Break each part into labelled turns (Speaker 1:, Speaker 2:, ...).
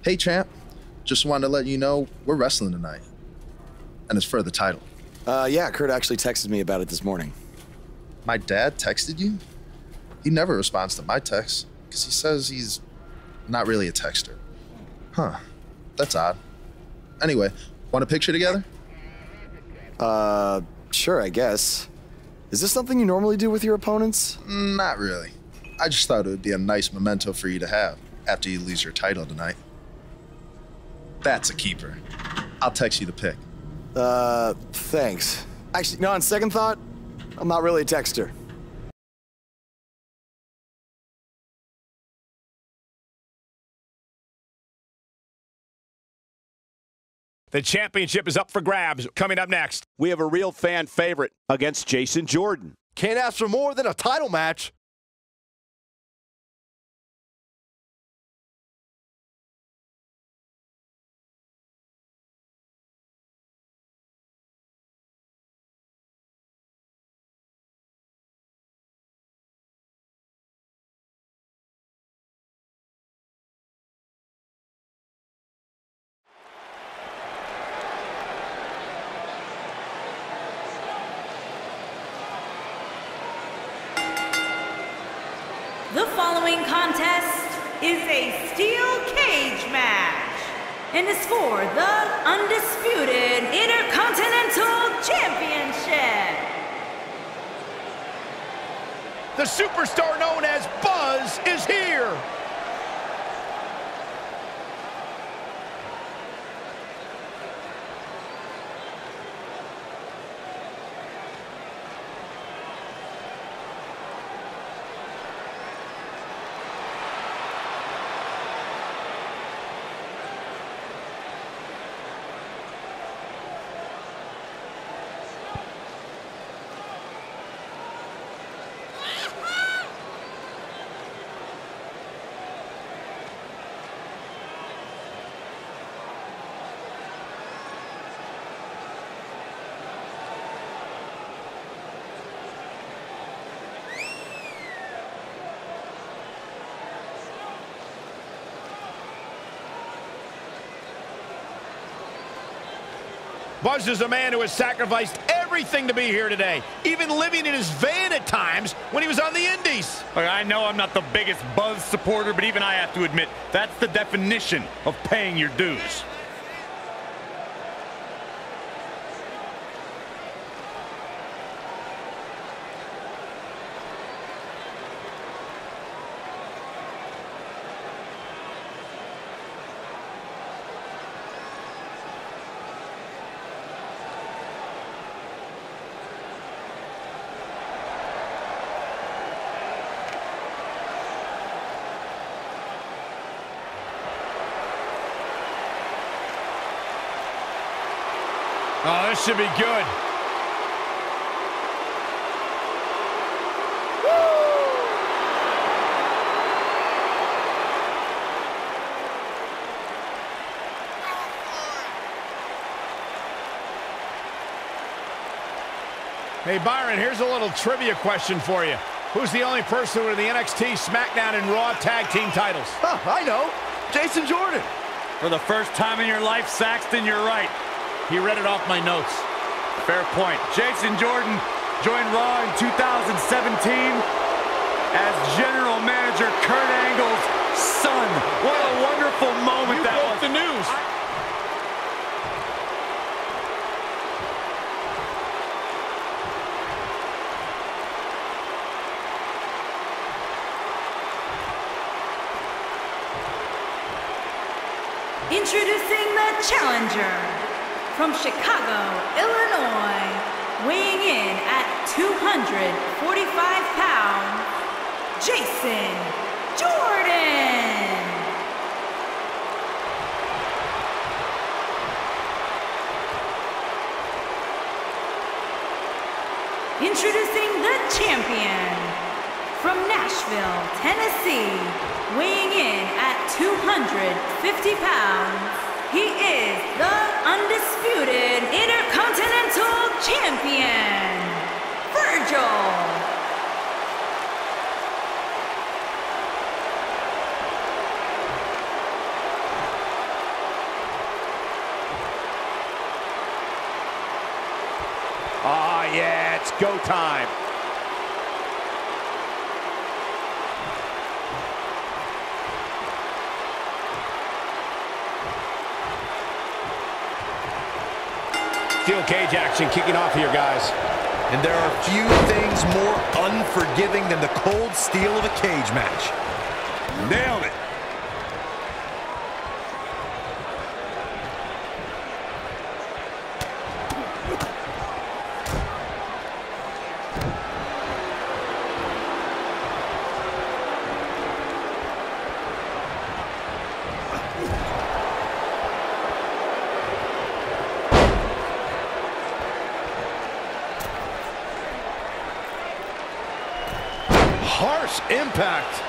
Speaker 1: Hey, champ. Just wanted to let you know we're wrestling tonight. And it's for the title.
Speaker 2: Yeah, Kurt actually texted me about it this morning.
Speaker 1: My dad texted you? He never responds to my texts because he says he's not really a texter. Huh. That's odd. Anyway, want a picture together?
Speaker 2: Sure, I guess. Is this something you normally do with your opponents?
Speaker 1: Not really. I just thought it would be a nice memento for you to have after you lose your title tonight. That's a keeper. I'll text you the pic.
Speaker 2: Thanks. Actually, no, on second thought, I'm not really a texter.
Speaker 3: The championship is up for grabs. Coming up next,
Speaker 4: we have a real fan favorite against Jason Jordan.
Speaker 5: Can't ask for more than a title match.
Speaker 6: The following contest is a steel cage match and is for the undisputed Intercontinental Championship.
Speaker 3: the superstar known as Buzz is here. Buzz is a man who has sacrificed everything to be here today, even living in his van at times when he was on the Indies.
Speaker 7: Look, I know I'm not the biggest Buzz supporter, but even I have to admit, that's the definition of paying your dues.
Speaker 3: Oh, this should be good. Hey, Byron, here's a little trivia question for you. Who's the only person with the NXT, SmackDown, and Raw tag team titles?
Speaker 5: Huh, I know. Jason Jordan.
Speaker 7: For the first time in your life, Saxton, you're right. He read it off my notes. Fair point. Jason Jordan joined Raw in 2017 as General Manager Kurt Angle's son. What a wonderful moment that was.
Speaker 3: The news.
Speaker 6: Introducing the challenger from Chicago, Illinois, weighing in at 245 pounds, Jason Jordan. Introducing the champion from Nashville, Tennessee, weighing in at 250 pounds, he is the undisputed Intercontinental Champion, Virgil.
Speaker 4: yeah, it's go time.
Speaker 3: Steel cage action kicking off here, guys.
Speaker 5: And there are few things more unforgiving than the cold steel of a cage match.
Speaker 4: Nailed it.
Speaker 5: Harsh impact.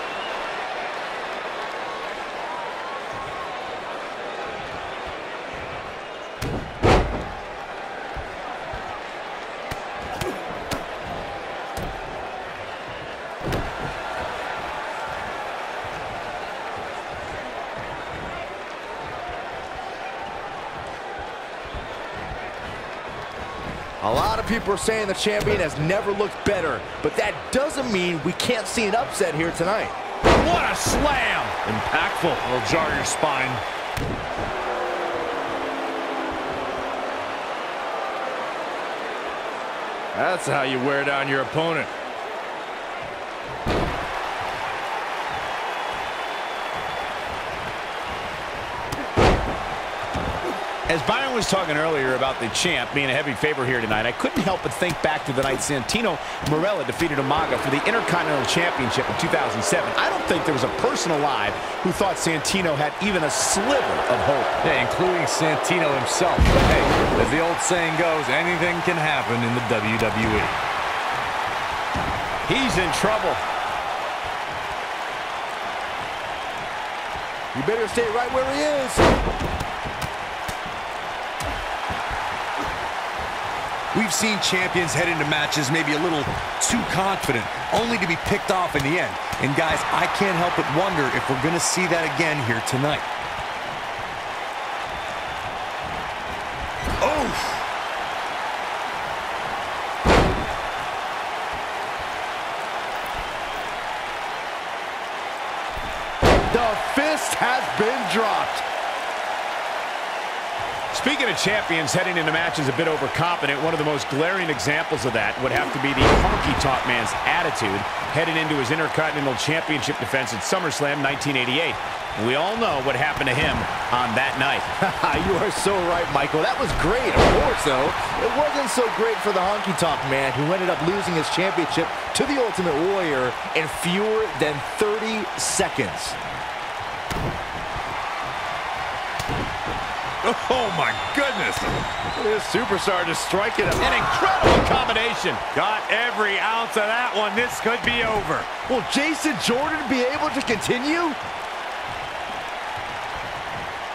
Speaker 5: A lot of people are saying the champion has never looked better, but that doesn't mean we can't see an upset here tonight.
Speaker 3: What a slam!
Speaker 7: Impactful. It'll jar your spine.
Speaker 5: That's how you wear down your opponent.
Speaker 3: As Byron was talking earlier about the champ being a heavy favorite here tonight, I couldn't help but think back to the night Santino Marella defeated Umaga for the Intercontinental Championship in 2007. I don't think there was a person alive who thought Santino had even a sliver of hope.
Speaker 7: Yeah, including Santino himself. But hey, as the old saying goes, anything can happen in the WWE.
Speaker 3: He's in trouble.
Speaker 5: You better stay right where he is. We've seen champions head into matches maybe a little too confident, only to be picked off in the end. And guys, I can't help but wonder if we're going to see that again here tonight. Oh! The fist has been dropped.
Speaker 3: Speaking of champions heading into matches a bit overconfident, one of the most glaring examples of that would have to be the honky-tonk man's attitude heading into his Intercontinental Championship defense at SummerSlam 1988. And we all know what happened to him on that night.
Speaker 5: You are so right, Michael. That was great. Of course, though, it wasn't so great for the honky-tonk man who ended up losing his championship to the Ultimate Warrior in fewer than 30 seconds.
Speaker 7: Oh, my goodness.
Speaker 5: This superstar just striking him.
Speaker 3: An incredible combination.
Speaker 7: Got every ounce of that one. This could be over.
Speaker 5: Will Jason Jordan be able to continue?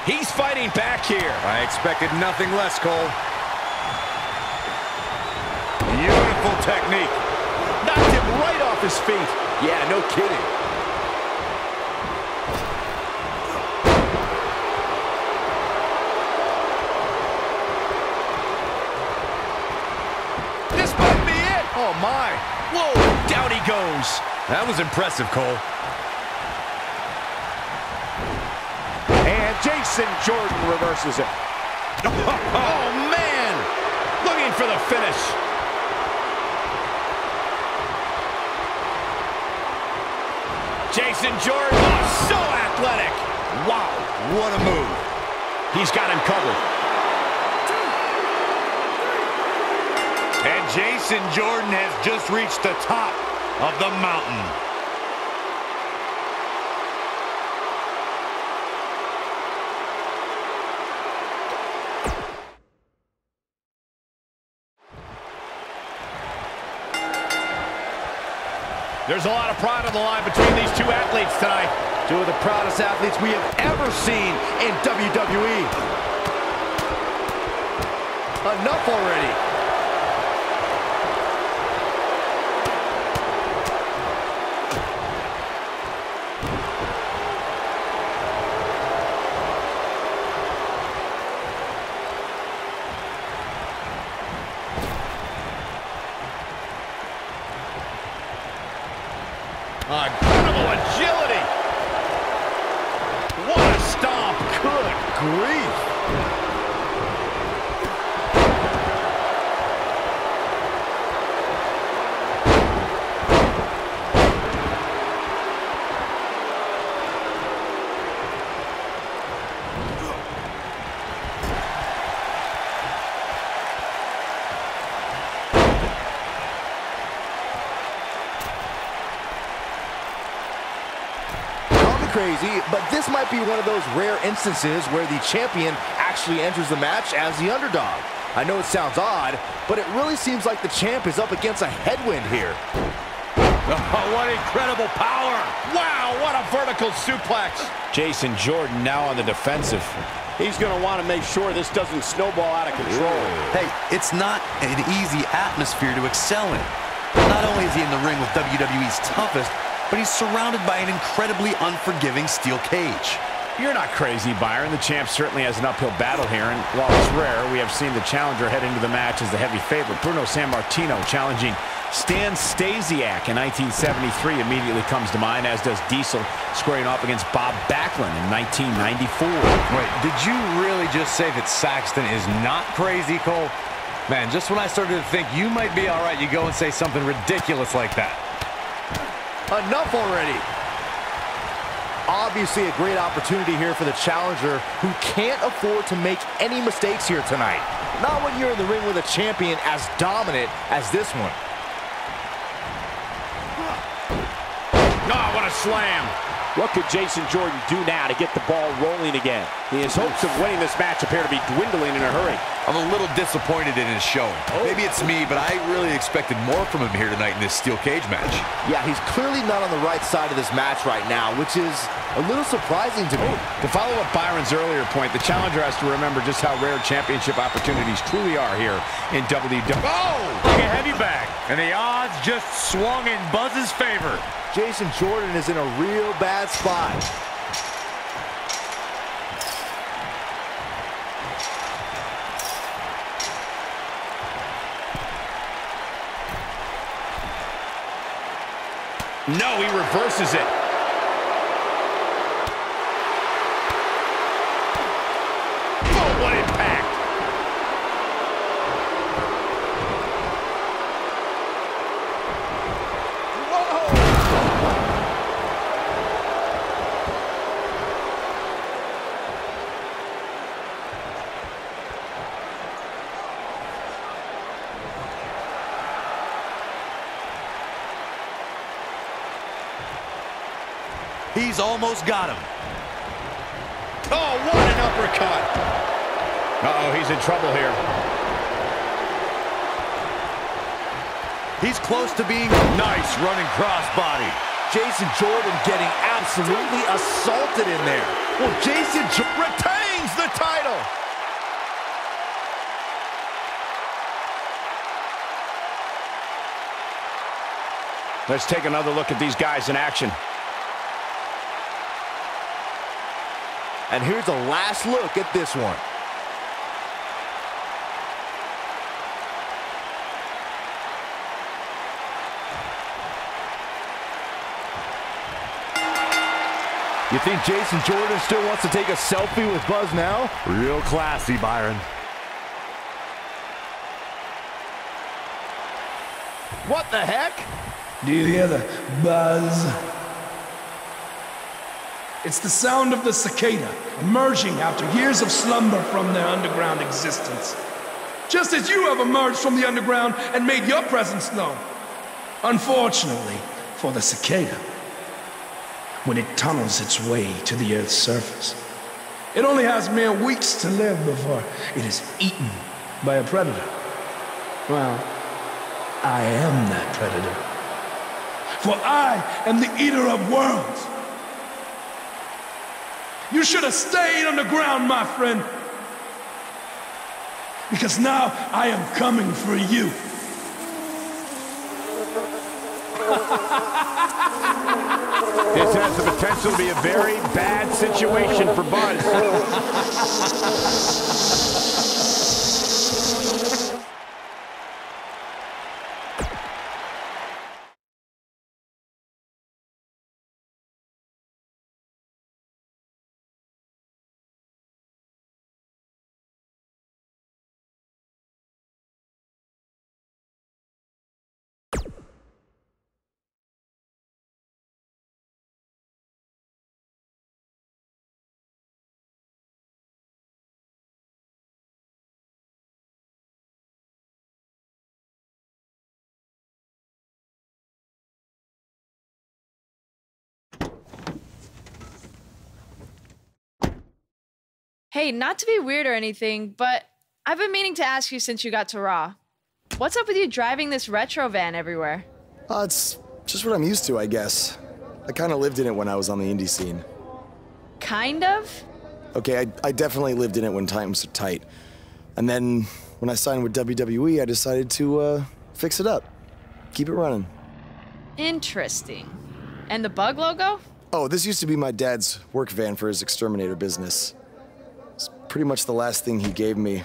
Speaker 3: He's fighting back here.
Speaker 7: I expected nothing less, Cole. Beautiful technique.
Speaker 3: Knocked him right off his feet.
Speaker 5: Yeah, no kidding.
Speaker 3: This might be it.
Speaker 5: Oh, my.
Speaker 3: Whoa, down he goes.
Speaker 7: That was impressive, Cole.
Speaker 4: And Jason Jordan reverses it.
Speaker 3: Oh, man. Looking for the finish. Jason Jordan, oh, so athletic.
Speaker 5: Wow, what a move.
Speaker 3: He's got him covered.
Speaker 7: And Jason Jordan has just reached the top of the mountain.
Speaker 3: There's a lot of pride on the line between these two athletes tonight.
Speaker 5: Two of the proudest athletes we have ever seen in WWE. Enough already.
Speaker 3: Incredible agility. What a stomp. Good grief.
Speaker 5: Crazy, but this might be one of those rare instances where the champion actually enters the match as the underdog. I know it sounds odd, but it really seems like the champ is up against a headwind here.
Speaker 7: Oh, what incredible power.
Speaker 3: Wow, what a vertical suplex. Jason Jordan now on the defensive.
Speaker 4: He's going to want to make sure this doesn't snowball out of control.
Speaker 8: Hey, it's not an easy atmosphere to excel in. Not only is he in the ring with WWE's toughest, but he's surrounded by an incredibly unforgiving steel cage.
Speaker 3: You're not crazy, Byron. The champ certainly has an uphill battle here, and while it's rare, we have seen the challenger head into the match as the heavy favorite. Bruno Sammartino challenging Stan Stasiak in 1973 immediately comes to mind, as does Diesel squaring off against Bob Backlund in 1994.
Speaker 9: Wait, did you really just say that Saxton is not crazy, Cole? Man, just when I started to think you might be all right, you go and say something ridiculous like that.
Speaker 5: Enough already. Obviously a great opportunity here for the challenger, who can't afford to make any mistakes here tonight. Not when you're in the ring with a champion as dominant as this one.
Speaker 3: Oh, what a slam.
Speaker 4: What could Jason Jordan do now to get the ball rolling again? His hopes of winning this match appear to be dwindling in a hurry.
Speaker 8: I'm a little disappointed in his showing. Maybe it's me, but I really expected more from him here tonight in this steel cage match.
Speaker 5: Yeah, he's clearly not on the right side of this match right now, which is a little surprising to me.
Speaker 3: To follow up Byron's earlier point, the challenger has to remember just how rare championship opportunities truly are here in WWE. Oh!
Speaker 7: Like a heavy bag, and the odds just swung in Buzz's favor.
Speaker 5: Jason Jordan is in a real bad spot.
Speaker 3: No, he reverses it. Oh, what impact.
Speaker 8: He's almost got him.
Speaker 3: Oh, what an uppercut. Uh-oh, he's in trouble here.
Speaker 8: He's close to being...
Speaker 7: Nice running crossbody.
Speaker 5: Jason Jordan getting absolutely assaulted in there. Well, Jason retains the title.
Speaker 3: Let's take another look at these guys in action.
Speaker 5: And here's a last look at this one. You think Jason Jordan still wants to take a selfie with Buzz now?
Speaker 9: Real classy, Byron.
Speaker 5: What the heck?
Speaker 10: Do you hear the buzz? It's the sound of the cicada emerging after years of slumber from their underground existence. Just as you have emerged from the underground and made your presence known. Unfortunately for the cicada, when it tunnels its way to the Earth's surface, it only has mere weeks to live before it is eaten by a predator. Well, I am that predator. For I am the eater of worlds. You should have stayed underground, my friend. Because now I am coming for you.
Speaker 3: This has the potential to be a very bad situation for Buzz.
Speaker 11: Hey, not to be weird or anything, but I've been meaning to ask you since you got to Raw. What's up with you driving this retro van everywhere?
Speaker 2: It's just what I'm used to, I guess. I kind of lived in it when I was on the indie scene.
Speaker 11: Kind of?
Speaker 2: Okay, I definitely lived in it when times were tight. And then when I signed with WWE, I decided to fix it up. Keep it running.
Speaker 11: Interesting. And the bug logo?
Speaker 2: Oh, this used to be my dad's work van for his exterminator business. It's pretty much the last thing he gave me.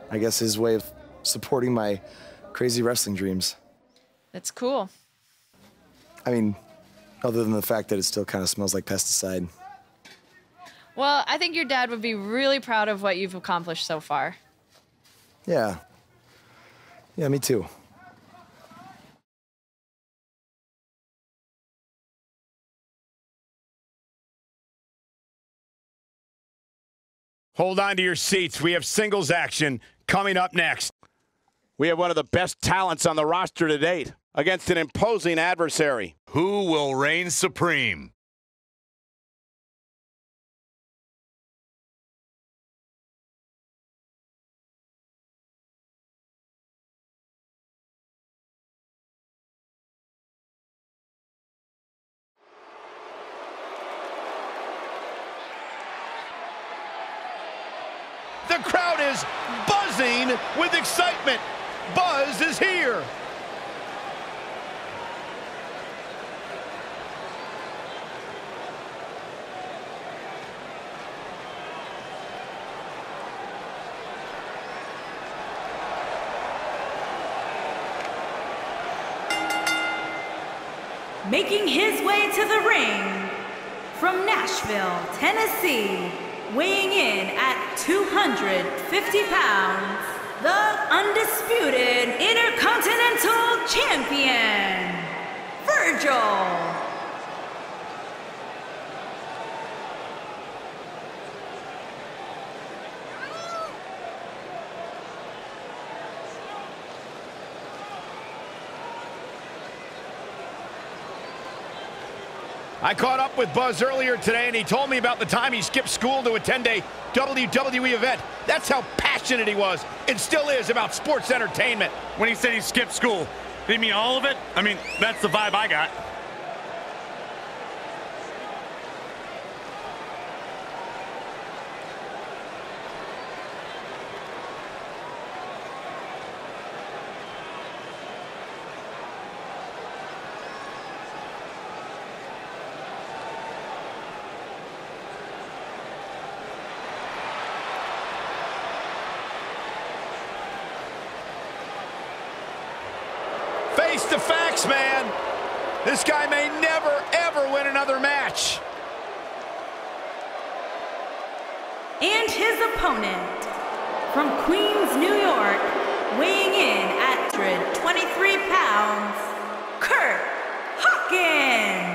Speaker 2: I guess his way of supporting my crazy wrestling dreams.
Speaker 11: That's cool.
Speaker 2: I mean, other than the fact that it still kind of smells like pesticide.
Speaker 11: Well, I think your dad would be really proud of what you've accomplished so far.
Speaker 2: Yeah. Yeah, me too.
Speaker 3: Hold on to your seats. We have singles action coming up next.
Speaker 4: We have one of the best talents on the roster to date against an imposing adversary.
Speaker 8: Who will reign supreme?
Speaker 3: The crowd is buzzing with excitement. Buzz is here.
Speaker 6: Making his way to the ring from Nashville, Tennessee, weighing in at 250 pounds, the undisputed Intercontinental Champion, Virgil.
Speaker 3: I caught up with Buzz earlier today, and he told me about the time he skipped school to attend a WWE event. That's how passionate he was, and still is, about sports entertainment.
Speaker 7: When he said he skipped school, did he mean all of it? I mean, that's the vibe I got.
Speaker 3: Face the facts, man. This guy may never, ever win another match.
Speaker 6: And his opponent, from Queens, New York, weighing in at 123 pounds, Kurt Hawkins.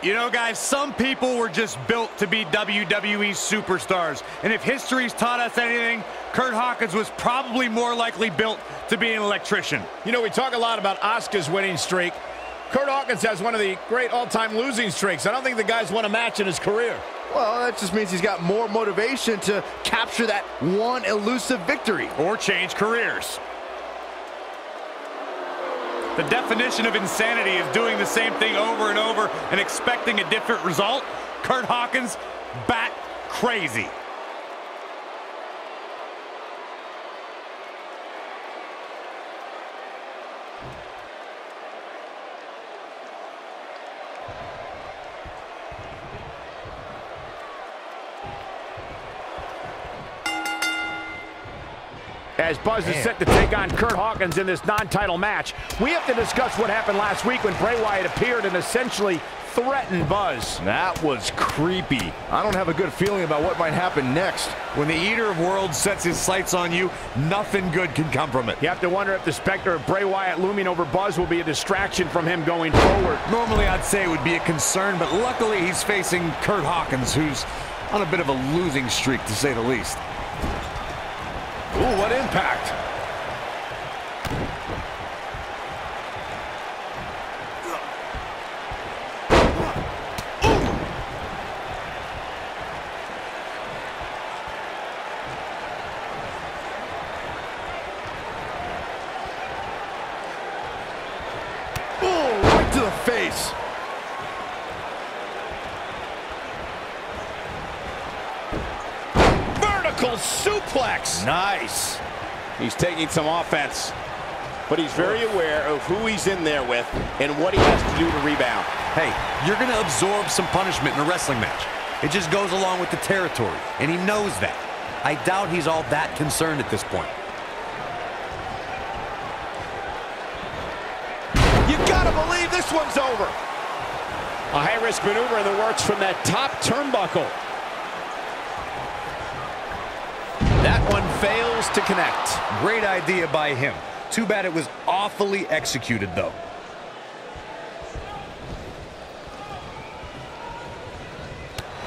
Speaker 7: You know, guys, some people were just built to be WWE superstars. And if history's taught us anything, Kurt Hawkins was probably more likely built to be an electrician.
Speaker 3: You know, we talk a lot about Asuka's winning streak. Kurt Hawkins has one of the great all-time losing streaks. I don't think the guy's won a match in his career.
Speaker 5: Well, that just means he's got more motivation to capture that one elusive victory.
Speaker 7: Or change careers. The definition of insanity is doing the same thing over and over and expecting a different result. Kurt Hawkins, bat crazy.
Speaker 3: As Buzz is set to take on Kurt Hawkins in this non-title match, we have to discuss what happened last week when Bray Wyatt appeared and essentially threatened Buzz.
Speaker 5: That was creepy. I don't have a good feeling about what might happen next.
Speaker 8: When the Eater of Worlds sets his sights on you, nothing good can come from it.
Speaker 3: You have to wonder if the specter of Bray Wyatt looming over Buzz will be a distraction from him going forward.
Speaker 8: Normally I'd say it would be a concern, but luckily he's facing Kurt Hawkins, who's on a bit of a losing streak, to say the least.
Speaker 3: Ooh, what impact.
Speaker 4: Vertical suplex.
Speaker 5: Nice.
Speaker 4: He's taking some offense, but he's very aware of who he's in there with and what he has to do to rebound.
Speaker 8: Hey, you're going to absorb some punishment in a wrestling match. It just goes along with the territory, and he knows that. I doubt he's all that concerned at this point.
Speaker 4: You gotta believe this one's over. A high-risk maneuver in the works from that top turnbuckle.
Speaker 3: That one fails to connect.
Speaker 8: Great idea by him. Too bad it was awfully executed, though.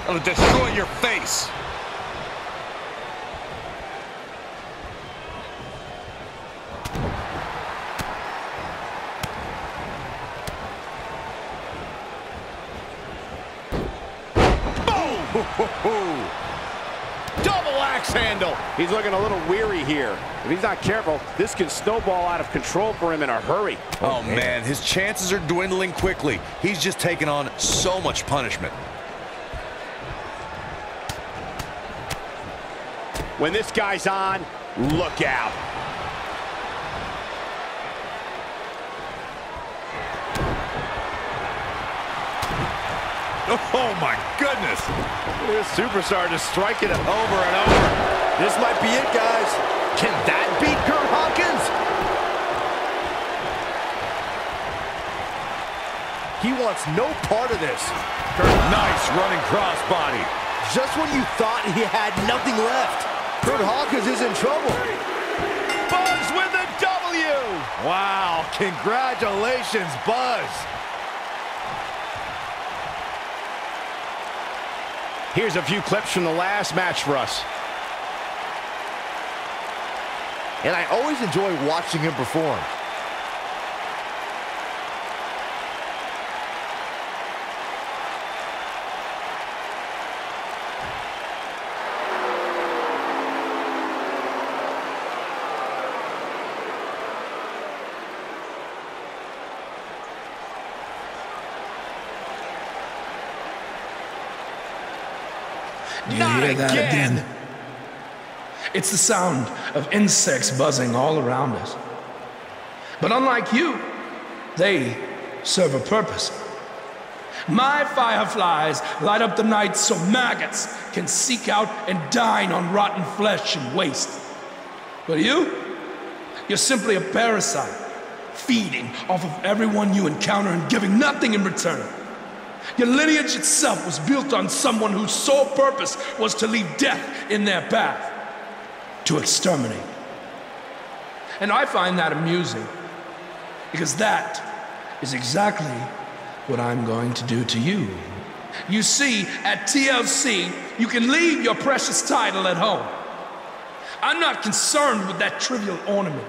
Speaker 8: It'll destroy your face.
Speaker 4: Double axe handle. He's looking a little weary here. If he's not careful, this can snowball out of control for him in a hurry.
Speaker 8: Oh, man, his chances are dwindling quickly. He's just taken on so much punishment.
Speaker 4: When this guy's on, look out.
Speaker 3: Oh, my goodness.
Speaker 5: This superstar just striking him over and over. This might be it, guys. Can that beat Kurt Hawkins? He wants no part of this.
Speaker 3: Nice running crossbody.
Speaker 5: Just when you thought he had nothing left, Kurt Hawkins is in trouble.
Speaker 4: Buzz with the W.
Speaker 5: Wow, congratulations, Buzz.
Speaker 4: Here's a few clips from the last match for us.
Speaker 5: And I always enjoy watching him perform.
Speaker 10: Do you hear that again? It's the sound of insects buzzing all around us. But unlike you, they serve a purpose. My fireflies light up the night so maggots can seek out and dine on rotten flesh and waste. But you're simply a parasite, feeding off of everyone you encounter and giving nothing in return. Your lineage itself was built on someone whose sole purpose was to leave death in their path, to exterminate. And I find that amusing, because that is exactly what I'm going to do to you. You see, at TLC, you can leave your precious title at home. I'm not concerned with that trivial ornament.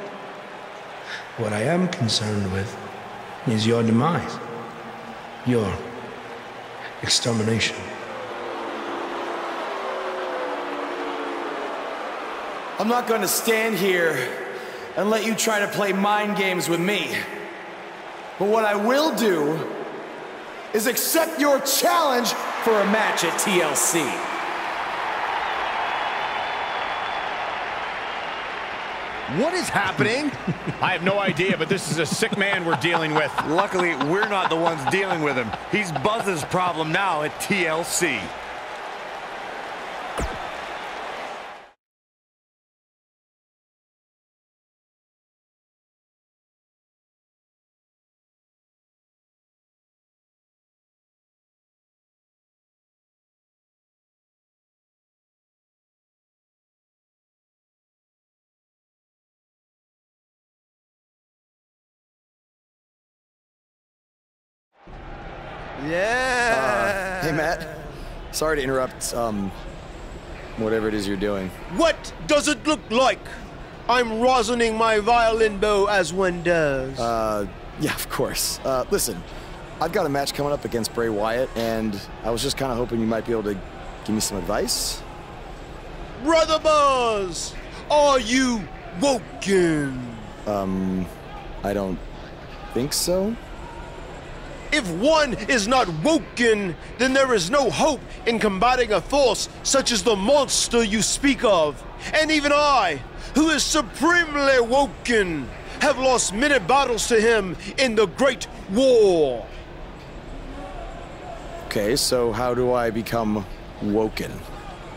Speaker 10: What I am concerned with is your demise, your extermination.
Speaker 2: I'm not going to stand here and let you try to play mind games with me. But what I will do is accept your challenge for a match at TLC.
Speaker 5: What is happening?
Speaker 3: I have no idea, but this is a sick man we're dealing with.
Speaker 8: Luckily, we're not the ones dealing with him. He's Buzz's problem now at TLC.
Speaker 2: Yeah. Hey, Matt. Sorry to interrupt, whatever it is you're doing.
Speaker 12: What does it look like? I'm rosining my violin bow as one does.
Speaker 2: Yeah, of course. Listen, I've got a match coming up against Bray Wyatt, and I was just kind of hoping you might be able to give me some advice.
Speaker 12: Brother Buzz, are you woken?
Speaker 2: I don't think so.
Speaker 12: If one is not woken, then there is no hope in combating a force such as the monster you speak of. And even I, who is supremely woken, have lost many battles to him in the Great War.
Speaker 2: Okay, so how do I become woken?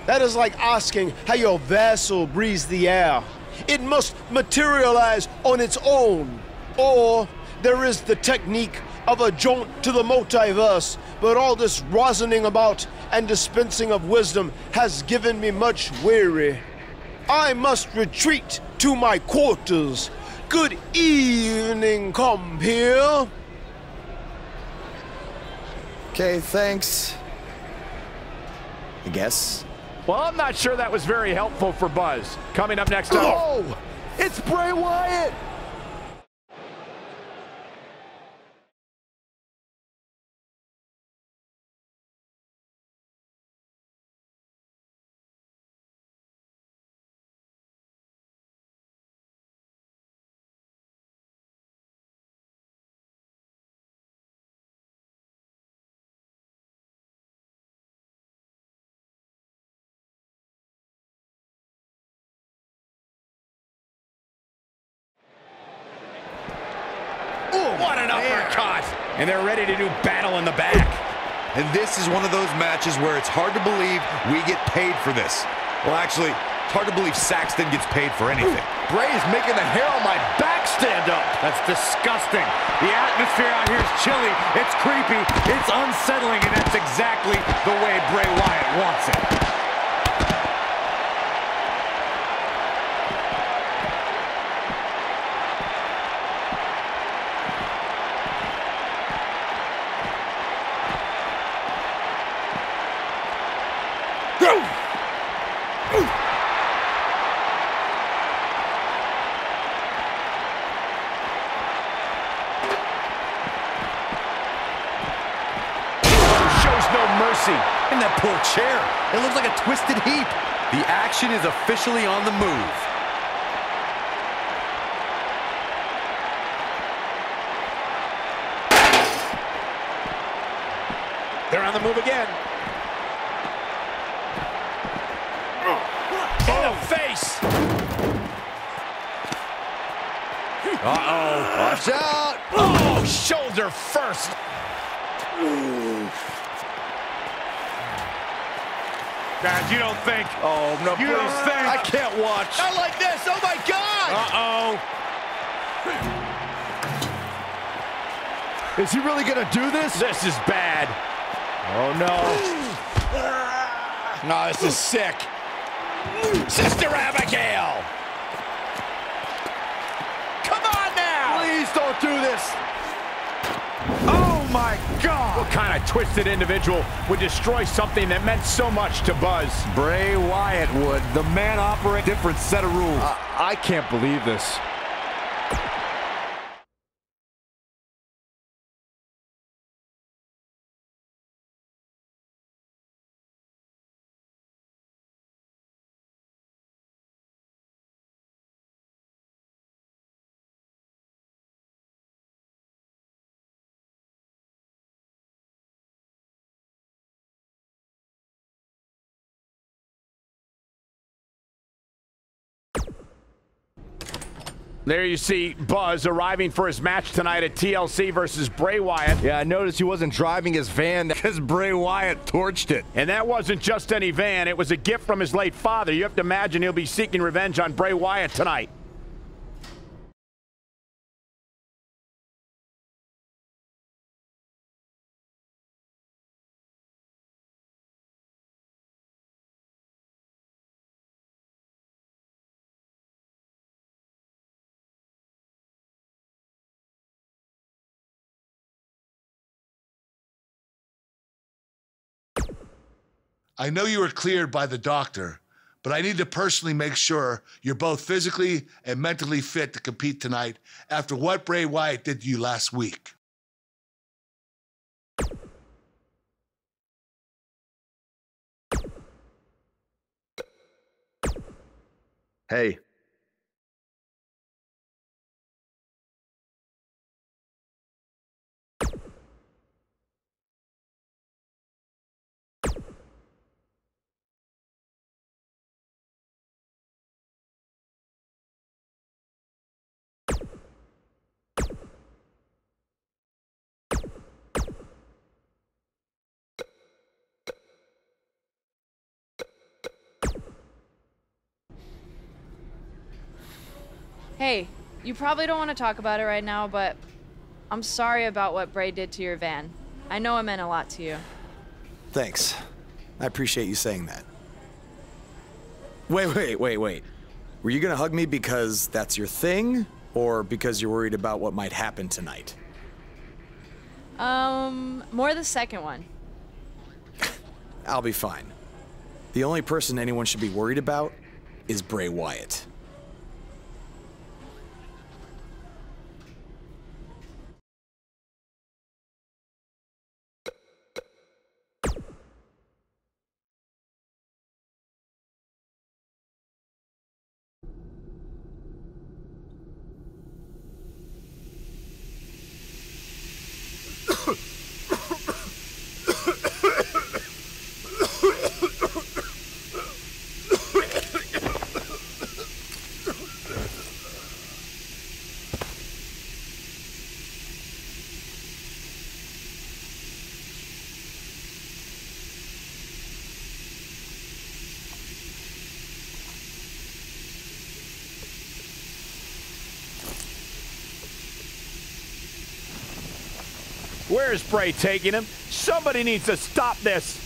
Speaker 12: That is like asking how your vessel breathes the air. It must materialize on its own. Or there is the technique of a jaunt to the multiverse, but all this rosining about and dispensing of wisdom has given me much weary. I must retreat to my quarters. Good evening, compeer.
Speaker 2: Okay, thanks. I guess.
Speaker 3: Well, I'm not sure that was very helpful for Buzz. Coming up next up.
Speaker 5: Oh! It's Bray Wyatt!
Speaker 3: What an uppercut! And they're ready to do battle in the back.
Speaker 8: And this is one of those matches where it's hard to believe we get paid for this. Well, actually, it's hard to believe Saxton gets paid for anything.
Speaker 5: Bray is making the hair on my back stand up.
Speaker 7: That's disgusting. The atmosphere out here is chilly. It's creepy. It's unsettling, and that's exactly the way Bray Wyatt wants it.
Speaker 8: And that poor chair, it looks like a twisted heap. The action is officially on the move.
Speaker 3: They're on the move again. In the face.
Speaker 5: Uh-oh. Watch out.
Speaker 3: Oh, shoulder first.
Speaker 7: Guys, you don't think.
Speaker 5: Oh, no,
Speaker 7: You
Speaker 5: please.
Speaker 7: don't think.
Speaker 5: I can't watch.
Speaker 12: Not like this, oh my God!
Speaker 7: Uh-oh.
Speaker 5: Is he really gonna do this?
Speaker 3: This is bad.
Speaker 5: Oh, no.
Speaker 3: No, this is sick. Sister Abigail. Come on now.
Speaker 5: Please don't do this.
Speaker 7: Oh, my God.
Speaker 3: What kind of twisted individual would destroy something that meant so much to Buzz?
Speaker 7: Bray Wyatt would. The man operates a different set of rules.
Speaker 5: I can't believe this.
Speaker 3: There you see Buzz arriving for his match tonight at TLC versus Bray Wyatt.
Speaker 5: Yeah, I noticed he wasn't driving his van
Speaker 7: Because Bray Wyatt torched it.
Speaker 3: And that wasn't just any van. It was a gift from his late father. You have to imagine he'll be seeking revenge on Bray Wyatt tonight.
Speaker 13: I know you were cleared by the doctor, but I need to personally make sure you're both physically and mentally fit to compete tonight after what Bray Wyatt did to you last week.
Speaker 2: Hey.
Speaker 11: Hey, you probably don't want to talk about it right now, but I'm sorry about what Bray did to your van. I know it meant a lot to you.
Speaker 2: Thanks. I appreciate you saying that. Wait. Were you gonna hug me because that's your thing, or because you're worried about what might happen tonight?
Speaker 11: More the second one.
Speaker 2: I'll be fine. The only person anyone should be worried about is Bray Wyatt.
Speaker 3: Where is Bray taking him? Somebody needs to stop this.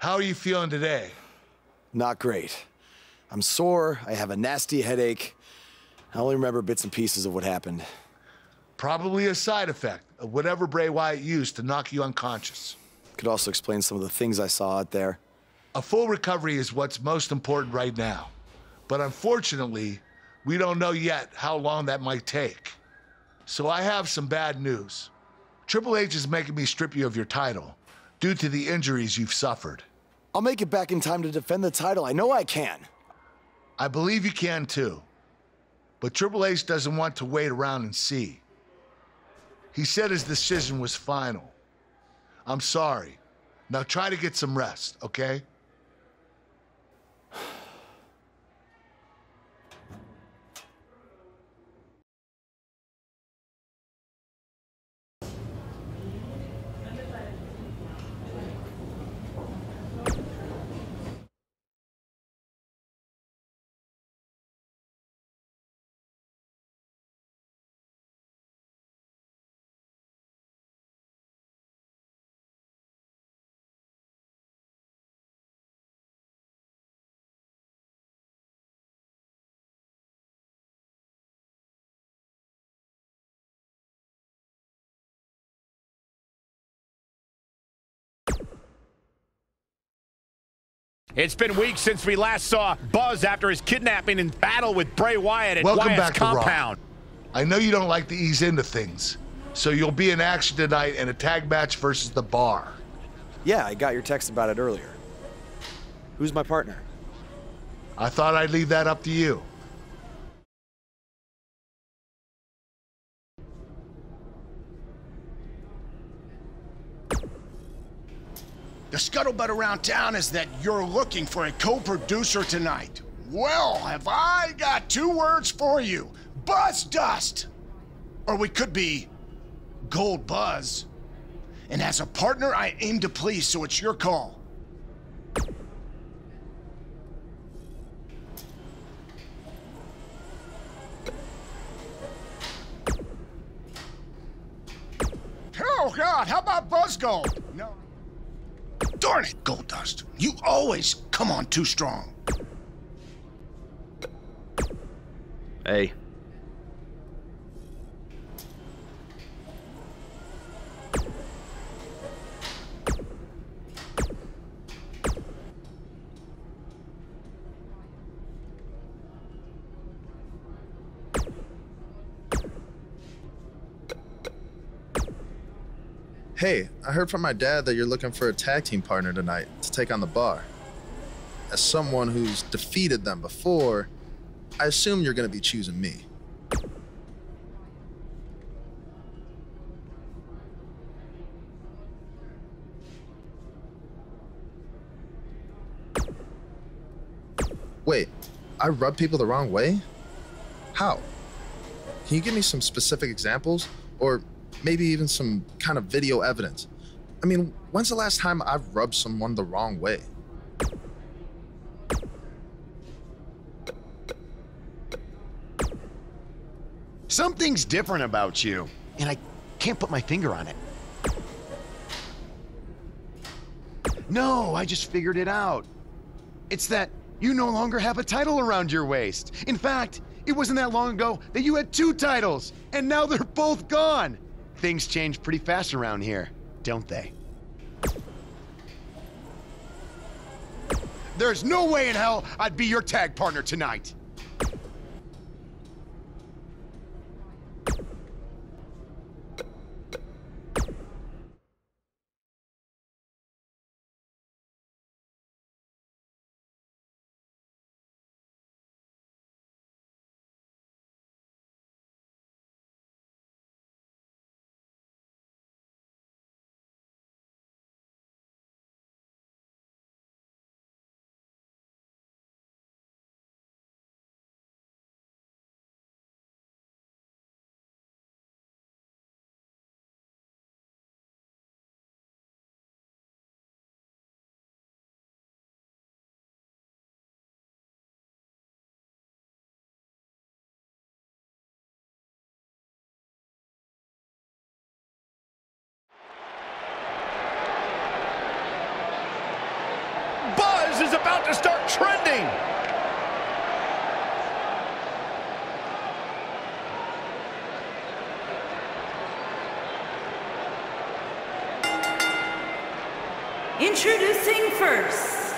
Speaker 13: How are you feeling today?
Speaker 2: Not great. I'm sore, I have a nasty headache. I only remember bits and pieces of what happened.
Speaker 13: Probably a side effect of whatever Bray Wyatt used to knock you unconscious.
Speaker 2: Could also explain some of the things I saw out there.
Speaker 13: A full recovery is what's most important right now. But unfortunately, we don't know yet how long that might take. So I have some bad news. Triple H is making me strip you of your title due to the injuries you've suffered.
Speaker 2: I'll make it back in time to defend the title. I know I can.
Speaker 13: I believe you can too. But Triple H doesn't want to wait around and see. He said his decision was final. I'm sorry. Now try to get some rest, okay?
Speaker 3: It's been weeks since we last saw Buzz after his kidnapping and battle with Bray Wyatt at
Speaker 13: Welcome
Speaker 3: Wyatt's
Speaker 13: back to
Speaker 3: compound.
Speaker 13: Raw. I know you don't like to ease into things, so you'll be in action tonight in a tag match versus The Bar.
Speaker 2: Yeah, I got your text about it earlier. Who's my partner?
Speaker 13: I thought I'd leave that up to you.
Speaker 14: The scuttlebutt around town is that you're looking for a co-producer tonight. Well, have I got two words for you. Buzz Dust! Or we could be Gold Buzz. And as a partner, I aim to please, so it's your call. Oh, God, how about Buzz Gold? No. Darn it, Goldust. You always come on too strong.
Speaker 5: Hey.
Speaker 1: Hey, I heard from my dad that you're looking for a tag team partner tonight to take on The Bar. As someone who's defeated them before, I assume you're going to be choosing me. Wait, I rub people the wrong way? How? Can you give me some specific examples? Or maybe even some kind of video evidence? I mean, when's the last time I've rubbed someone the wrong way?
Speaker 14: Something's different about you, and I can't put my finger on it.
Speaker 15: No, I just figured it out. It's that you no longer have a title around your waist. In fact, it wasn't that long ago that you had two titles, and now they're both gone. Things change pretty fast around here, don't they? There's no way in hell I'd be your tag partner tonight.
Speaker 3: about to start trending.
Speaker 6: Introducing first,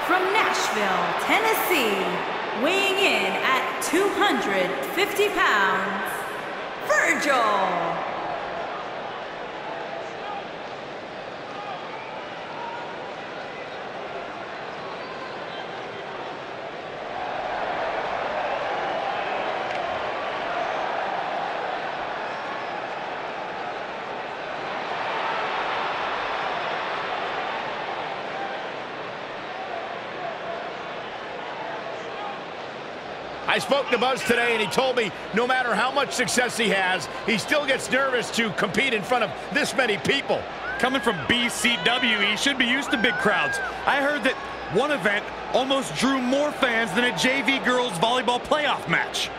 Speaker 6: from Nashville, Tennessee, weighing in at 250 pounds, Virgil.
Speaker 3: I spoke to Buzz today, and he told me no matter how much success he has, he still gets nervous to compete in front of this many people.
Speaker 7: Coming from BCW, he should be used to big crowds. I heard that one event almost drew more fans than a JV girls volleyball playoff match.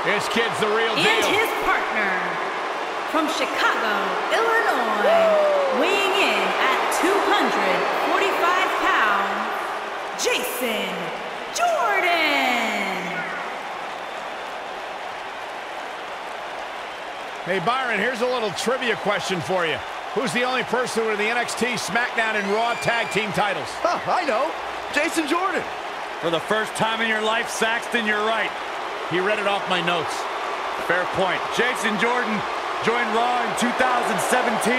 Speaker 3: This kid's the real deal.
Speaker 6: And his partner, from Chicago, Illinois, weighing in at 245 pounds, Jason Jordan.
Speaker 3: Hey, Byron, here's a little trivia question for you. Who's the only person with the NXT, SmackDown, and Raw tag team titles?
Speaker 5: Huh, I know. Jason Jordan.
Speaker 7: For the first time in your life, Saxton, you're right. He read it off my notes. Fair point. Jason Jordan joined Raw in 2017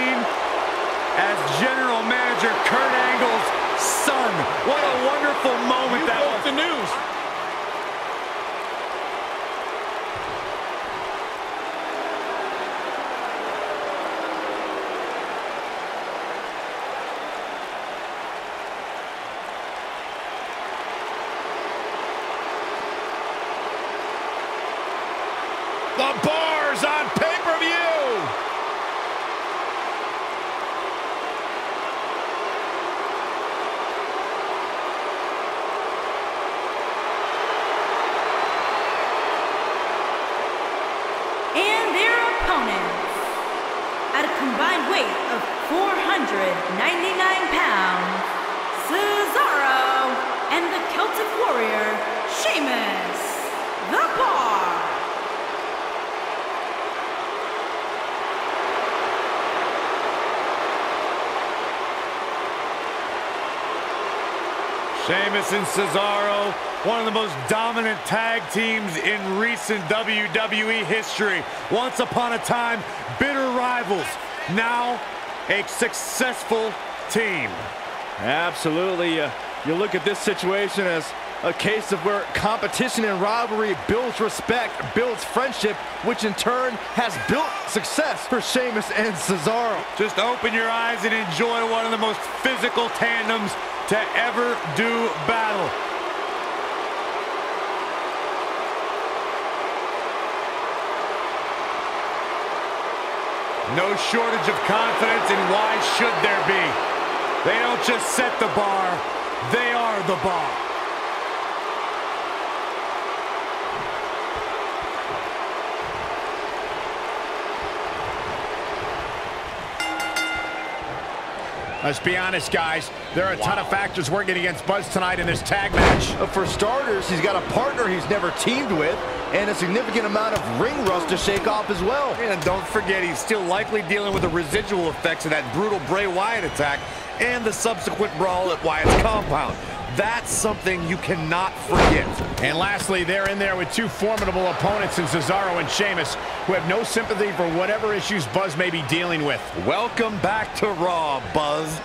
Speaker 7: as General Manager Kurt Angle's son. What a wonderful moment that was.
Speaker 3: The news. The Bars on pay-per-view.
Speaker 6: And their opponents, at a combined weight of 499 pounds, Cesaro and the Celtic Warrior, Sheamus, the Bar.
Speaker 7: Sheamus and Cesaro, one of the most dominant tag teams in recent WWE history. Once upon a time, bitter rivals. Now, a successful team.
Speaker 5: Absolutely. You look at this situation as a case of where competition and rivalry builds respect, builds friendship, which in turn has built success for Sheamus and Cesaro.
Speaker 7: Just open your eyes and enjoy one of the most physical tandems to ever do battle. No shortage of confidence, and why should there be? They don't just set the bar, they are the bar.
Speaker 3: Let's be honest, guys. There are a ton of factors working against Buzz tonight in this tag match.
Speaker 5: For starters, he's got a partner he's never teamed with, and a significant amount of ring rust to shake off as well.
Speaker 7: And don't forget, he's still likely dealing with the residual effects of that brutal Bray Wyatt attack and the subsequent brawl at Wyatt's compound. That's something you cannot forget.
Speaker 3: And lastly, they're in there with two formidable opponents in Cesaro and Sheamus, who have no sympathy for whatever issues Buzz may be dealing with.
Speaker 7: Welcome back to Raw, Buzz.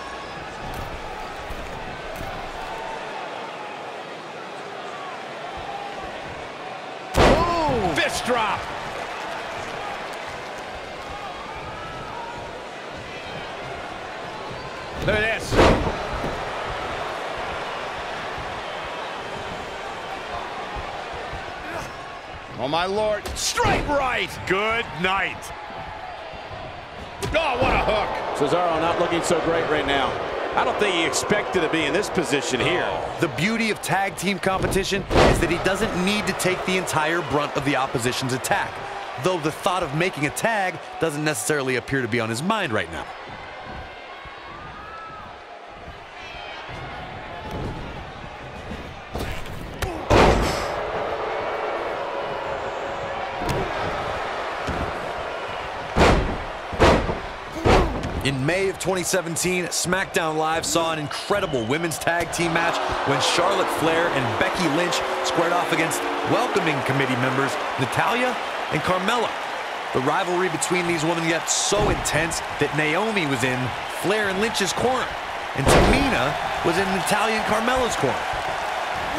Speaker 3: chest drop. Look at this. Oh, my Lord. Straight right. Good night. Oh, what a hook.
Speaker 4: Cesaro not looking so great right now. I don't think he expected to be in this position here.
Speaker 8: The beauty of tag team competition is that he doesn't need to take the entire brunt of the opposition's attack, though the thought of making a tag doesn't necessarily appear to be on his mind right now. In May of 2017, SmackDown Live saw an incredible women's tag team match when Charlotte Flair and Becky Lynch squared off against welcoming committee members Natalya and Carmella. The rivalry between these women got so intense that Naomi was in Flair and Lynch's corner, and Tamina was in Natalya and Carmella's corner.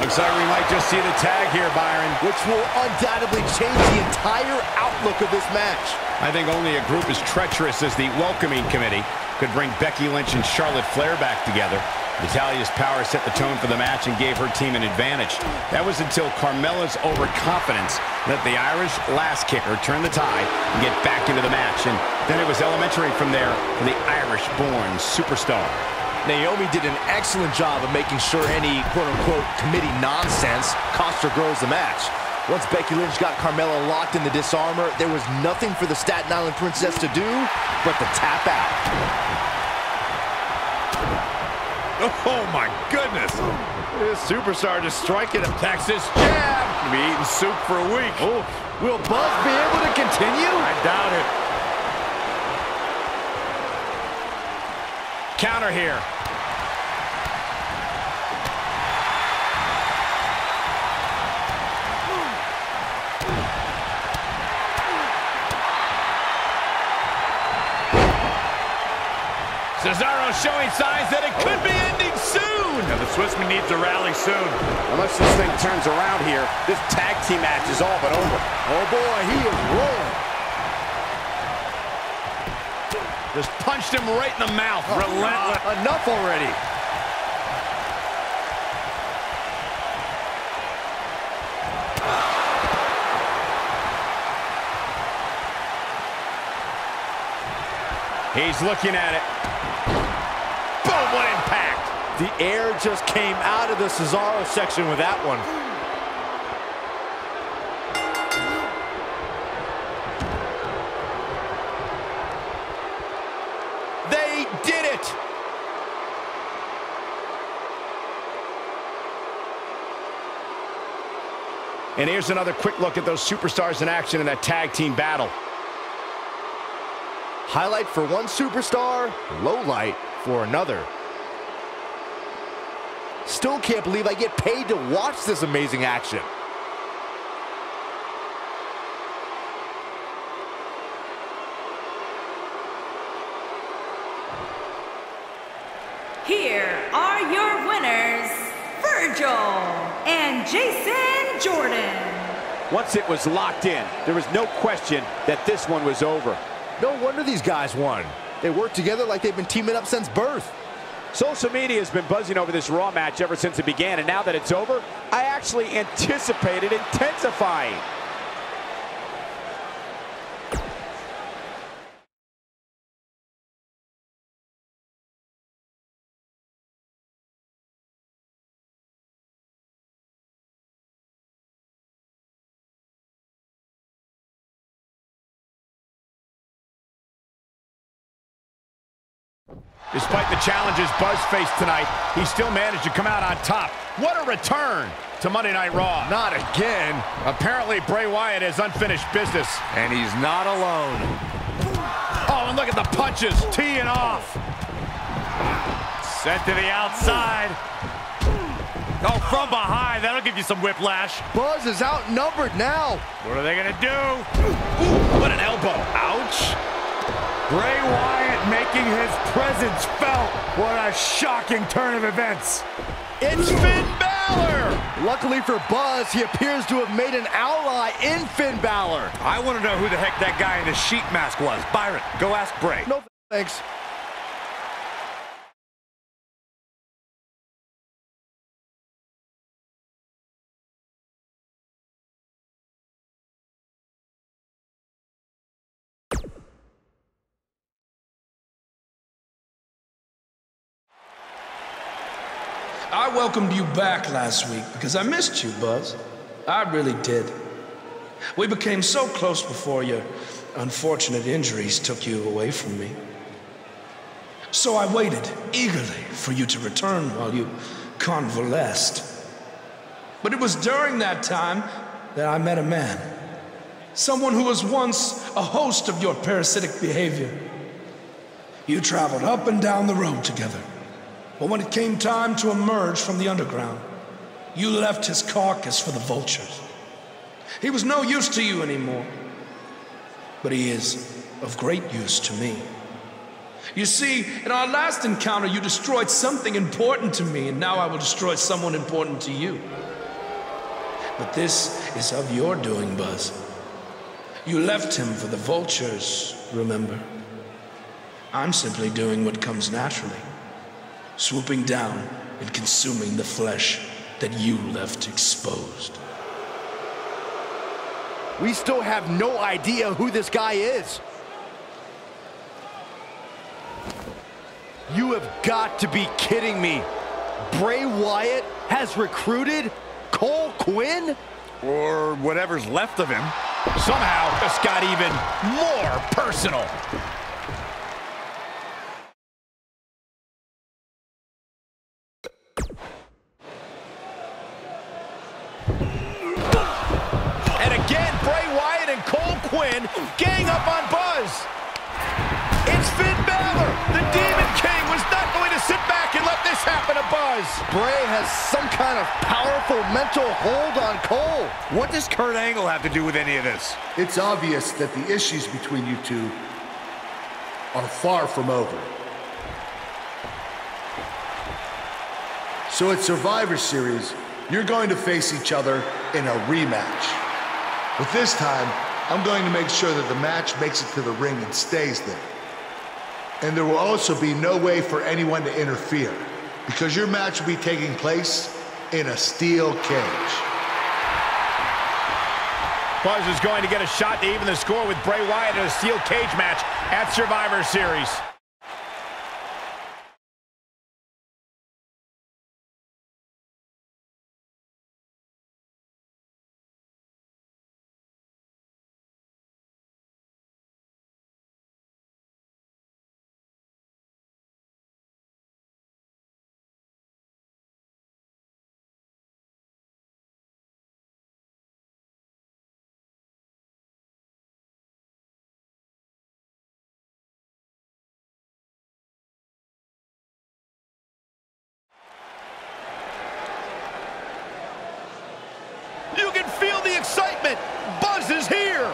Speaker 3: Looks like we might just see the tag here, Byron.
Speaker 5: Which will undoubtedly change the entire outlook of this match.
Speaker 3: I think only a group as treacherous as the welcoming committee could bring Becky Lynch and Charlotte Flair back together. Natalya's power set the tone for the match and gave her team an advantage. That was until Carmella's overconfidence let the Irish last kicker turn the tide and get back into the match. And then it was elementary from there for the Irish-born superstar.
Speaker 5: Naomi did an excellent job of making sure any quote-unquote committee nonsense cost her girls the match. Once Becky Lynch got Carmella locked in the disarmor, there was nothing for the Staten Island Princess to do but to tap out.
Speaker 3: Oh my goodness!
Speaker 5: This superstar just striking a
Speaker 3: Texas jab. Be eating soup for a week.
Speaker 5: Oh, will Buzz be able to continue?
Speaker 3: I doubt it. Counter here. Cesaro showing signs that it could be ending soon.
Speaker 7: Yeah, the Swissman needs a rally soon.
Speaker 4: Unless this thing turns around here, this tag team match is all but over.
Speaker 5: Oh boy, he is rolling.
Speaker 3: Just punched him right in the mouth.
Speaker 5: Relentless. Enough already.
Speaker 3: He's looking at it. Boom, what impact.
Speaker 5: The air just came out of the Cesaro section with that one.
Speaker 3: They did it. And here's another quick look at those superstars in action in that tag team battle.
Speaker 5: Highlight for one superstar, low light for another. Still can't believe I get paid to watch this amazing action.
Speaker 6: Here are your winners, Virgil and Jason Jordan.
Speaker 4: Once it was locked in, there was no question that this one was over.
Speaker 5: No wonder these guys won. They work together like they've been teaming up since birth.
Speaker 4: Social media has been buzzing over this Raw match ever since it began, and now that it's over, I actually anticipate it intensifying.
Speaker 3: Despite the challenges Buzz faced tonight, he still managed to come out on top. What a return to Monday Night Raw.
Speaker 5: Not again.
Speaker 3: Apparently, Bray Wyatt has unfinished business.
Speaker 9: And he's not alone.
Speaker 3: Oh, and look at the punches, teeing off.
Speaker 7: Sent to the outside. Oh, from behind. That'll give you some whiplash.
Speaker 5: Buzz is outnumbered now.
Speaker 7: What are they going to do?
Speaker 3: Ooh, what an elbow.
Speaker 7: Ouch. Bray Wyatt making his presence felt. What a shocking turn of events.
Speaker 3: It's Finn Balor.
Speaker 5: Balor! Luckily for Buzz, he appears to have made an ally in Finn Balor.
Speaker 9: I want to know who the heck that guy in the sheep mask was. Byron, go ask Bray.
Speaker 5: No thanks.
Speaker 10: I welcomed you back last week because I missed you, Buzz. I really did. We became so close before your unfortunate injuries took you away from me. So I waited eagerly for you to return while you convalesced. But it was during that time that I met a man. Someone who was once a host of your parasitic behavior. You traveled up and down the road together. But when it came time to emerge from the underground, you left his carcass for the vultures. He was no use to you anymore, but he is of great use to me. You see, in our last encounter, you destroyed something important to me, and now I will destroy someone important to you. But this is of your doing, Buzz. You left him for the vultures, remember? I'm simply doing what comes naturally. Swooping down and consuming the flesh that you left exposed.
Speaker 5: We still have no idea who this guy is. You have got to be kidding me. Bray Wyatt has recruited Cole Quinn?
Speaker 3: Or whatever's left of him. Somehow, this got even more personal. Quinn gang up on Buzz. It's Finn Balor. The Demon King was not going to sit back and let this happen to Buzz.
Speaker 5: Bray has some kind of powerful mental hold on Cole.
Speaker 9: What does Kurt Angle have to do with any of this?
Speaker 13: It's obvious that the issues between you two are far from over. So at Survivor Series, you're going to face each other in a rematch. But this time, I'm going to make sure that the match makes it to the ring and stays there. And there will also be no way for anyone to interfere, because your match will be taking place in a steel cage.
Speaker 3: Buzz is going to get a shot to even the score with Bray Wyatt in a steel cage match at Survivor Series. You can feel the excitement. Buzz is here.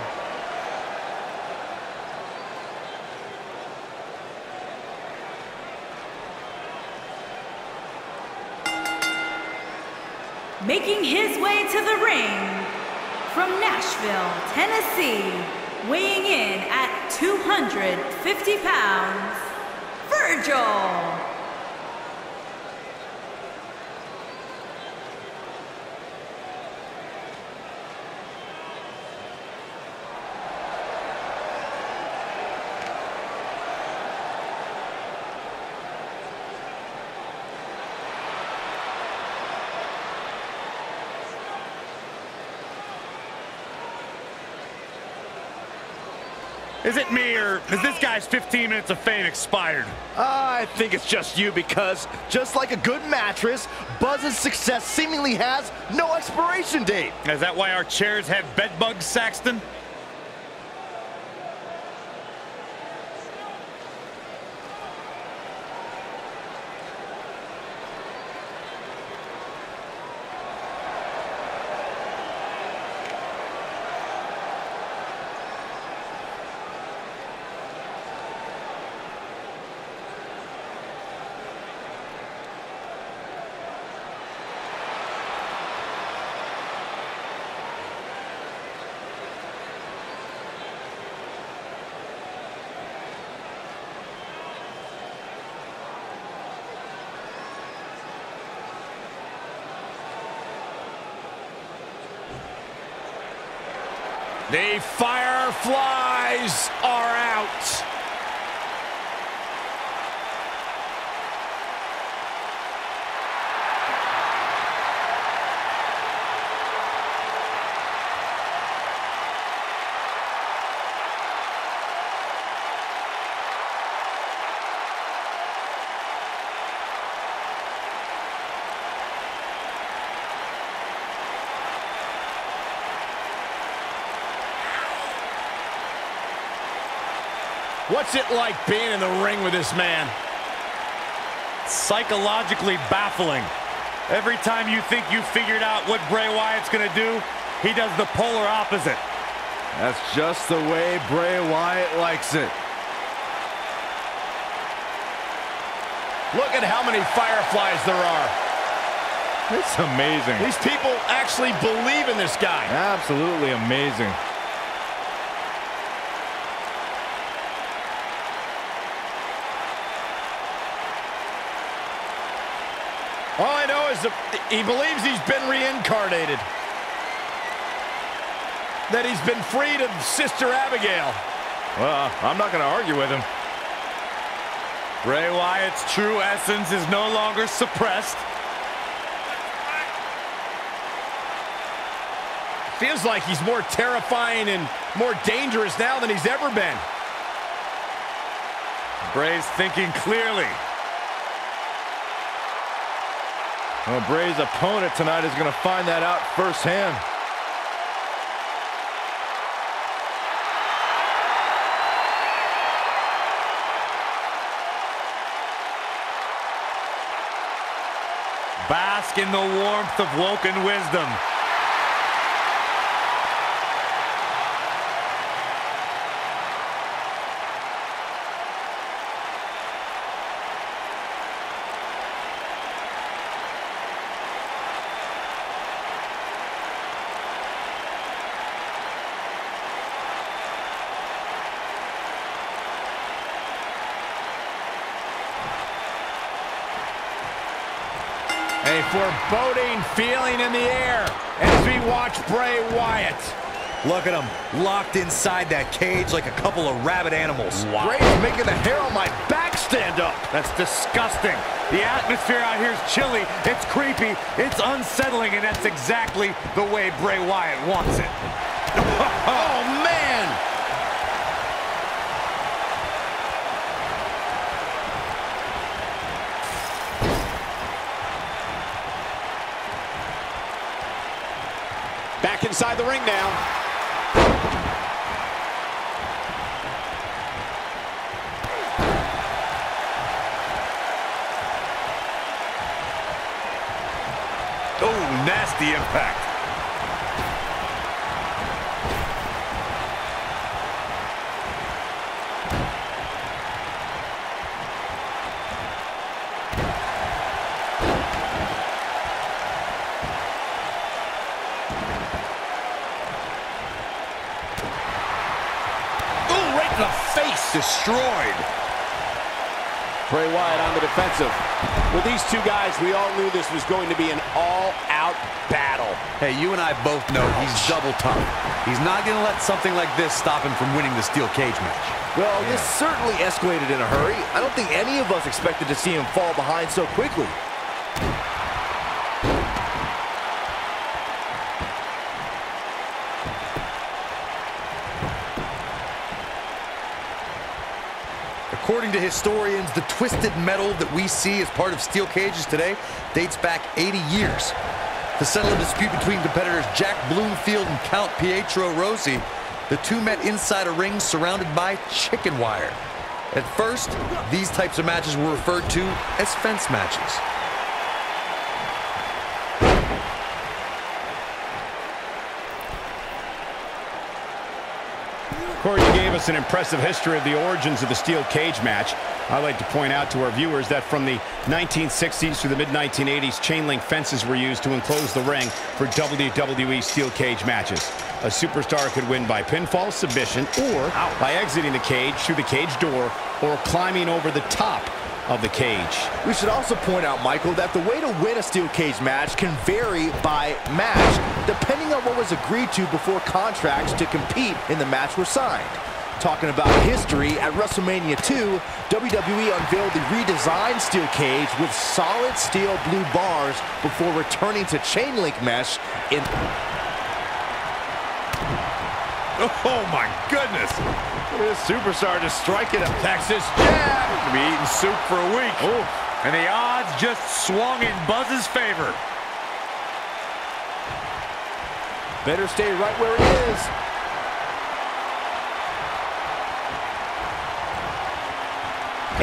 Speaker 6: Making his way to the ring from Nashville, Tennessee, weighing in at 250 pounds, Virgil.
Speaker 9: Is it me, or has this guy's 15 minutes of fame expired?
Speaker 5: I think it's just you, because just like a good mattress, Buzz's success seemingly has no expiration date.
Speaker 9: Is that why our chairs have bed bugs, Saxton?
Speaker 4: The Fireflies are out. What's it like being in the ring with this man?
Speaker 7: Psychologically baffling. Every time you think you figured out what Bray Wyatt's gonna do, he does the polar opposite.
Speaker 9: That's just the way Bray Wyatt likes it.
Speaker 4: Look at how many Fireflies there are.
Speaker 9: It's amazing.
Speaker 4: These people actually believe in this guy.
Speaker 9: Absolutely amazing.
Speaker 4: All I know is that he believes he's been reincarnated. That he's been freed of Sister Abigail.
Speaker 9: Well, I'm not going to argue with him.
Speaker 7: Bray Wyatt's true essence is no longer suppressed.
Speaker 4: Feels like he's more terrifying and more dangerous now than he's ever been.
Speaker 7: Bray's thinking clearly.
Speaker 9: Well, Bray's opponent tonight is going to find that out firsthand.
Speaker 7: Bask in the warmth of woken wisdom.
Speaker 4: A foreboding feeling in the air as we watch Bray Wyatt.
Speaker 8: Look at him, locked inside that cage like a couple of rabid animals.
Speaker 7: Wow.
Speaker 4: Bray's making the hair on my back stand up.
Speaker 7: That's disgusting. The atmosphere out here is chilly, it's creepy, it's unsettling, and that's exactly the way Bray Wyatt wants it.
Speaker 4: Oh, man! Back inside the ring now.
Speaker 7: Oh, nasty impact.
Speaker 4: The face
Speaker 8: destroyed.
Speaker 4: Bray Wyatt on the defensive. With these two guys, we all knew this was going to be an all-out battle.
Speaker 8: Hey, you and I both know he's double tough. He's not going to let something like this stop him from winning the steel cage match.
Speaker 5: Well, this certainly escalated in a hurry. I don't think any of us expected to see him fall behind so quickly.
Speaker 8: According to historians, the twisted metal that we see as part of steel cages today dates back 80 years. To settle a dispute between competitors Jack Bloomfield and Count Pietro Rossi, the two met inside a ring surrounded by chicken wire. At first, these types of matches were referred to as fence matches.
Speaker 4: Corey, you gave us an impressive history of the origins of the steel cage match. I'd like to point out to our viewers that from the 1960s through the mid-1980s, chain link fences were used to enclose the ring for WWE steel cage matches. A superstar could win by pinfall, submission, or by exiting the cage through the cage door or climbing over the top
Speaker 3: of the cage.
Speaker 5: We should also point out, Michael, that the way to win a steel cage match can vary by match, depending on what was agreed to before contracts to compete in the match were signed. Talking about history, at WrestleMania 2, WWE unveiled the redesigned steel cage with solid steel blue bars before returning to chain link mesh in...
Speaker 3: Oh my goodness! This superstar just striking a Texas jab. Could be eating soup for a week.
Speaker 7: Oh, and the odds just swung in Buzz's favor.
Speaker 5: Better stay right where it is.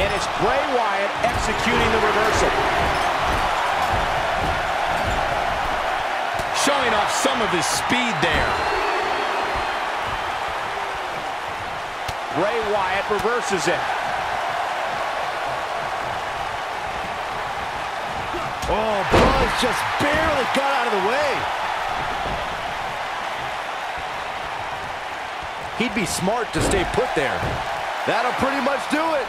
Speaker 3: And it's Bray Wyatt executing the reversal. Showing off some of his speed there. Bray Wyatt reverses it.
Speaker 5: Oh, Buzz just barely got out of the way. He'd be smart to stay put there. That'll pretty much do it.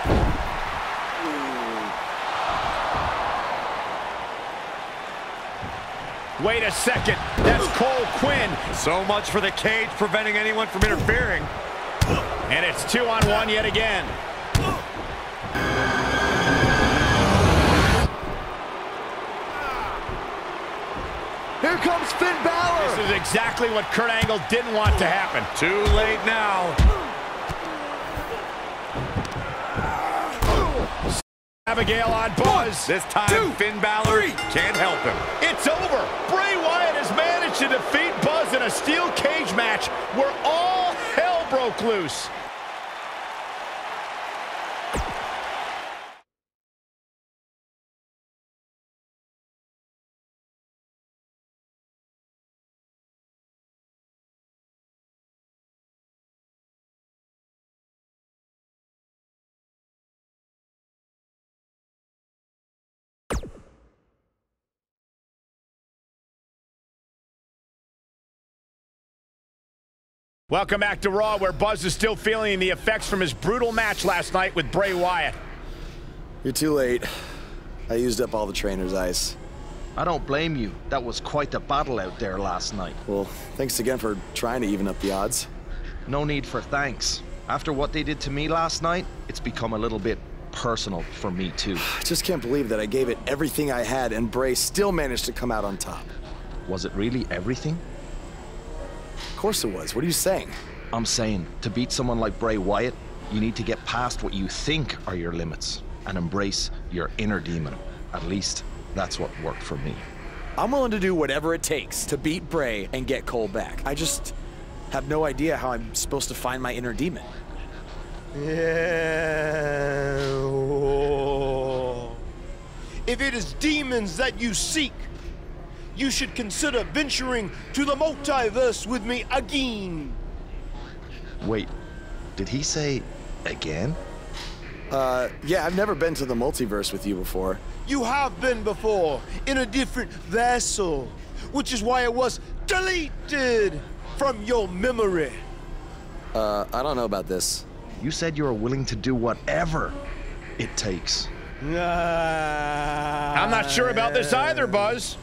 Speaker 3: Wait a second, that's Cole Quinn. So much for the cage preventing anyone from interfering. And it's 2-on-1 yet again.
Speaker 5: Here comes Finn Balor.
Speaker 3: This is exactly what Kurt Angle didn't want to happen. Too late now. Abigail on Buzz. This time, Finn Balor can't help him. It's over. Bray Wyatt has managed to defeat Buzz in a steel cage match where all hell broke loose. Welcome back to Raw, where Buzz is still feeling the effects from his brutal match last night with Bray Wyatt.
Speaker 2: You're too late. I used up all the trainer's ice.
Speaker 16: I don't blame you. That was quite the battle out there last night.
Speaker 2: Well, thanks again for trying to even up the odds.
Speaker 16: No need for thanks. After what they did to me last night, it's become a little bit personal for me too.
Speaker 2: I just can't believe that I gave it everything I had and Bray still managed to come out on top.
Speaker 16: Was it really everything?
Speaker 2: Of course it was. What are you saying?
Speaker 16: I'm saying, to beat someone like Bray Wyatt, you need to get past what you think are your limits and embrace your inner demon. At least, that's what worked for me.
Speaker 2: I'm willing to do whatever it takes to beat Bray and get Cole back. I just have no idea how I'm supposed to find my inner demon.
Speaker 12: Yeah. If it is demons that you seek, you should consider venturing to the multiverse with me again.
Speaker 16: Wait, did he say again?
Speaker 2: Yeah, I've never been to the multiverse with you before.
Speaker 12: You have been before, in a different vessel, which is why it was deleted from your memory.
Speaker 2: I don't know about this.
Speaker 16: You said you were willing to do whatever it takes.
Speaker 3: I'm not sure about this either, Buzz.